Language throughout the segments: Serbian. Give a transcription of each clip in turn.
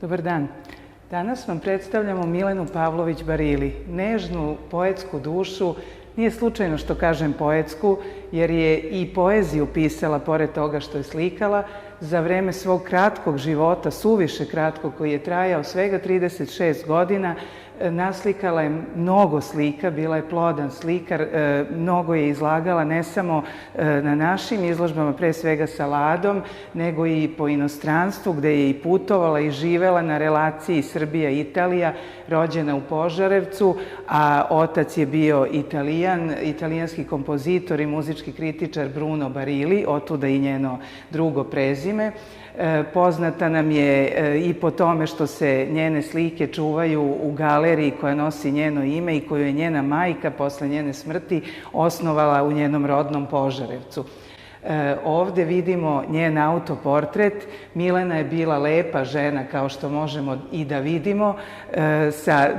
Dobar dan. Danas vam predstavljamo Milenu Pavlović Barili, nežnu poetsku dušu. Nije slučajno što kažem poetsku, jer je i poeziju pisala pored toga što je slikala. Za vreme svog kratkog života, suviše kratkog, koji je trajao svega 36 godina, naslikala je mnogo slika, bila je plodan slikar, mnogo je izlagala ne samo na našim izložbama, pre svega sa Ladom, nego i po inostranstvu, gde je i putovala i živela na relaciji Srbija-Italija, rođena u Požarevcu, a otac je bio italijanski kompozitor i muzički kritičar Bruno Barili, otuda i njeno drugo prezime. Poznata nam je i po tome što se njene slike čuvaju u galeriji koja nosi njeno ime i koju je njena majka posle njene smrti osnovala u njenom rodnom Požarevcu. Ovde vidimo njen autoportret. Milena je bila lepa žena, kao što možemo i da vidimo, sa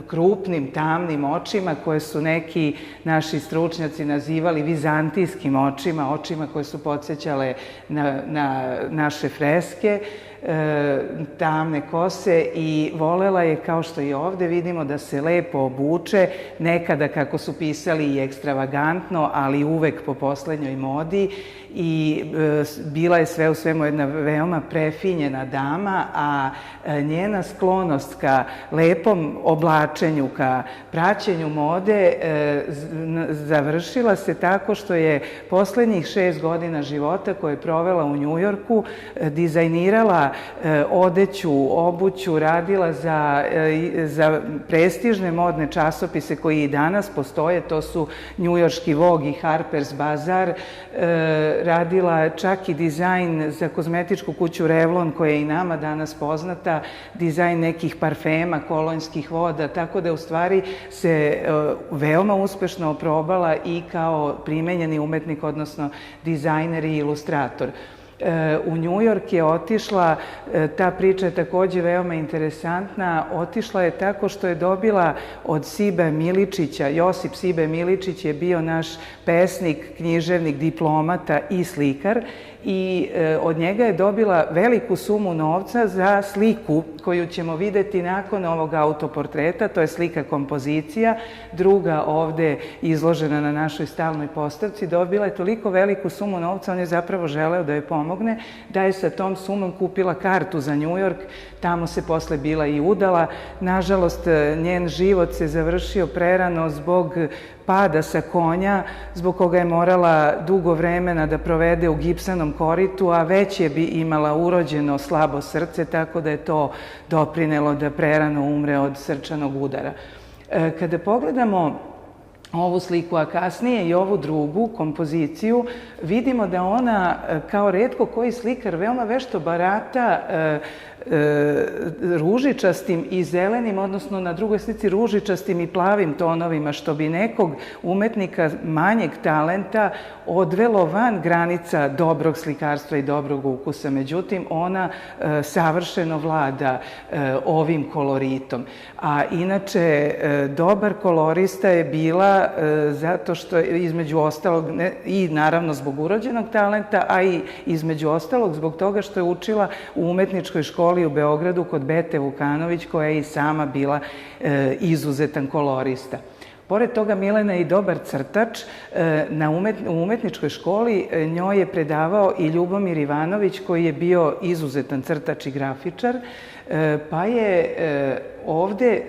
krupnim, tamnim očima koje su neki naši stručnjaci nazivali vizantijskim očima, očima koje su podsjećale na naše freske, tamne kose, i volela je, kao što i ovde vidimo, da se lepo obuče, nekada, kako su pisali, i ekstravagantno, ali uvek po poslednjoj modi, i bila je sve u svemu jedna veoma prefinjena dama, a njena sklonost ka lepom oblačenju, ka praćenju mode završila se tako što je poslednjih 6 godina života koje je provela u Njujorku dizajnirala odeću, obuću, radila za prestižne modne časopise koji i danas postoje, to su njujorški Vogue i Harper's Bazaar, radila čak i dizajn za kozmetičku kuću Revlon, koja je i nama danas poznata, dizajn nekih parfema, kolonjskih voda, tako da u stvari se veoma uspešno oprobala i kao primenjeni umetnik, odnosno dizajner i ilustrator. U Njujork je otišla, ta priča je takođe veoma interesantna, otišla je tako što je dobila od Sibe Miličića, Josip Sibe Miličić je bio naš pesnik, književnik, diplomata i slikar, i od njega je dobila veliku sumu novca za sliku koju ćemo videti nakon ovog autoportreta. To je slika kompozicija, druga ovde izložena na našoj stalnoj postavci. Dobila je toliko veliku sumu novca, on je zapravo želeo da joj pomogne, da je sa tom sumom kupila kartu za Njujork, tamo se posle bila i udala. Nažalost, njen život se završio prerano zbog pada sa konja, zbog koga je morala dugo vremena da provede u gipsanom koritu, a već je imala urođeno slabo srce, tako da je to doprinelo da prerano umre od srčanog udara. Kada pogledamo ovu sliku, a kasnije i ovu drugu kompoziciju, vidimo da ona, kao retko koji slikar, veoma vešto barata ružičastim i zelenim, odnosno na drugoj slici ružičastim i plavim tonovima, što bi nekog umetnika manjeg talenta odvelo van granica dobrog slikarstva i dobrog ukusa. Međutim, ona savršeno vlada ovim koloritom. A inače, dobar kolorista je bila zato što, između ostalog, i naravno zbog urođenog talenta, a i između ostalog zbog toga što je učila u umetničkoj školi u Beogradu kod Bete Vukanović, koja je i sama bila izuzetan kolorista. Pored toga, Milena je i dobar crtač. U umetničkoj školi njoj je predavao i Ljubomir Ivanović, koji je bio izuzetan crtač i grafičar, pa je ovde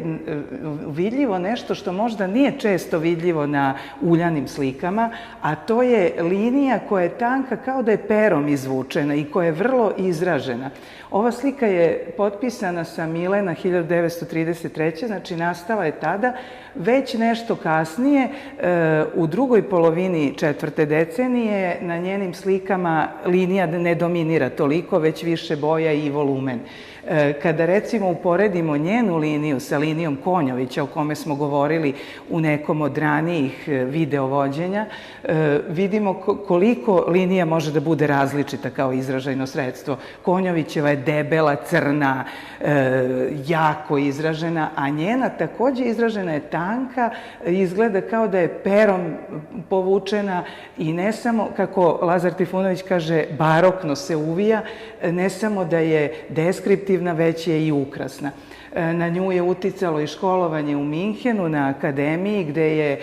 vidljivo nešto što možda nije često vidljivo na uljanim slikama, a to je linija koja je tanka kao da je perom izvučena i koja je vrlo izražena. Ova slika je potpisana sa Milena 1933. Znači nastala je tada. Već nešto kasnije, u drugoj polovini 4. decenije, na njenim slikama linija ne dominira toliko, već više boja i volumen. Kada recimo uporedimo njenu liniju sa linijom Konjovića, o kome smo govorili u nekom od ranijih videovođenja, vidimo koliko linija može da bude različita kao izražajno sredstvo. Konjovićeva je debela, crna, jako izražena, a njena takođe izražena je tanka, izgleda kao da je perom povučena i ne samo, kako Lazar Trifunović kaže, barokno se uvija, ne samo da je deskriptivna, već već je i ukrasna. Na nju je uticalo i školovanje u Minhenu na akademiji, gde je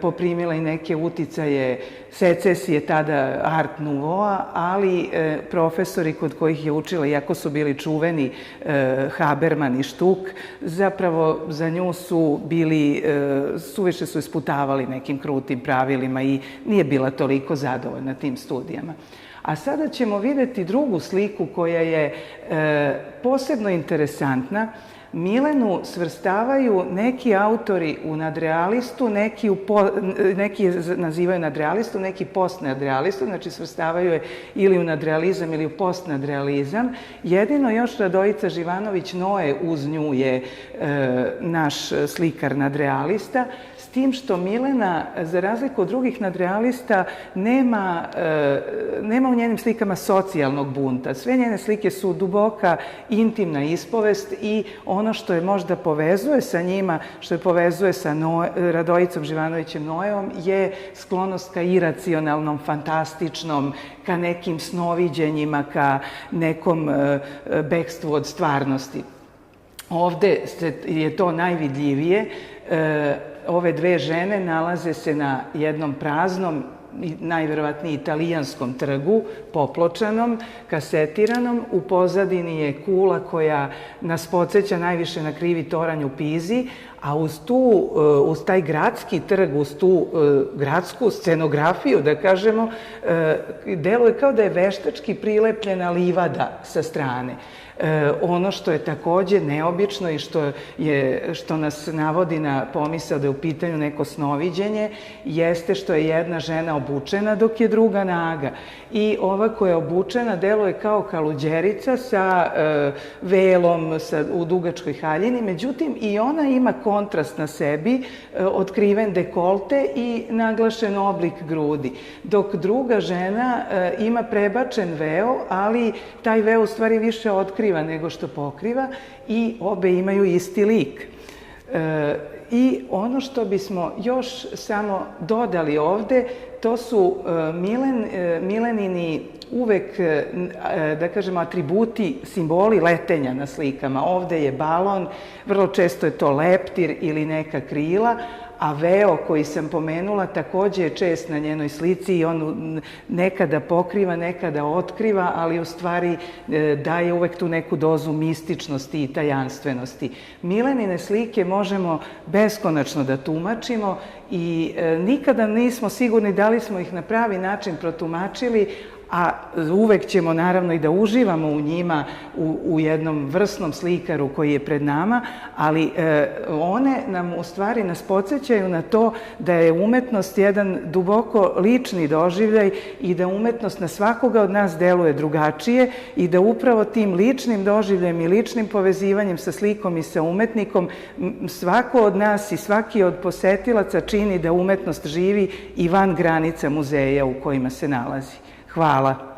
poprimila i neke uticaje secesije, tada Art Nouveau-a, ali profesori kod kojih je učila, iako su bili čuveni Haberman i Štuk, zapravo za nju su bili, suviše su isputavali nekim krutim pravilima i nije bila toliko zadovoljna tim studijama. A sada ćemo videti drugu sliku koja je posebno interesantna. Milenu svrstavaju neki autori u nadrealistu, neki je nazivaju nadrealistu, neki postnadrealistu, znači svrstavaju je ili u nadrealizam ili u postnadrealizam. Jedino još Radojica Živanović-Noe uz nju je naš slikar nadrealista, s tim što Milena, za razliku od drugih nadrealista, nema u njenim slikama socijalnog bunta. Sve njene slike su duboka, intimna ispovest i ono što je možda povezuje sa njima, što je povezuje sa Radojicom Živanovićem Noeom, je sklonost ka iracionalnom, fantastičnom, ka nekim snoviđenjima, ka nekom bekstvu od stvarnosti. Ovde je to najvidljivije. Ove dve žene nalaze se na jednom praznom, najverovatnije italijanskom trgu, popločanom, kasetiranom. U pozadini je kula koja nas podsjeća najviše na Krivi toranj u Pizi, a uz taj gradski trg, uz tu gradsku scenografiju, da kažemo, deluje kao da je veštački prilepljena livada sa strane. Ono što je takođe neobično i što nas navodi na pomisao da je u pitanju neko snoviđenje, jeste što je jedna žena obučena dok je druga naga. I ova koja je obučena deluje kao kaluđerica sa velom u dugačkoj haljini, međutim i ona ima kontrast na sebi, otkriven dekolte i naglašen oblik grudi. Dok druga žena ima prebačen veo, ali taj veo u stvari više otkriva nego što pokriva i obe imaju isti lik. I ono što bismo još samo dodali ovde, to su Milenini uvek, da kažemo, atributi, simboli letenja na slikama. Ovde je balon, vrlo često je to leptir ili neka krila, a veo koji sam pomenula takođe je čest na njenoj slici i on nekada pokriva, nekada otkriva, ali u stvari daje uvek tu neku dozu mističnosti i tajanstvenosti. Milenine slike možemo beskonačno da tumačimo i nikada nismo sigurni da li smo ih na pravi način protumačili, a uvek ćemo naravno i da uživamo u njima u jednom vrsnom slikaru koji je pred nama, ali one nam u stvari nas podsjećaju na to da je umetnost jedan duboko lični doživljaj i da umetnost na svakoga od nas deluje drugačije i da upravo tim ličnim doživljajem i ličnim povezivanjem sa slikom i sa umetnikom svako od nas i svaki od posetilaca čini da umetnost živi i van granica muzeja u kojima se nalazi. Hvala.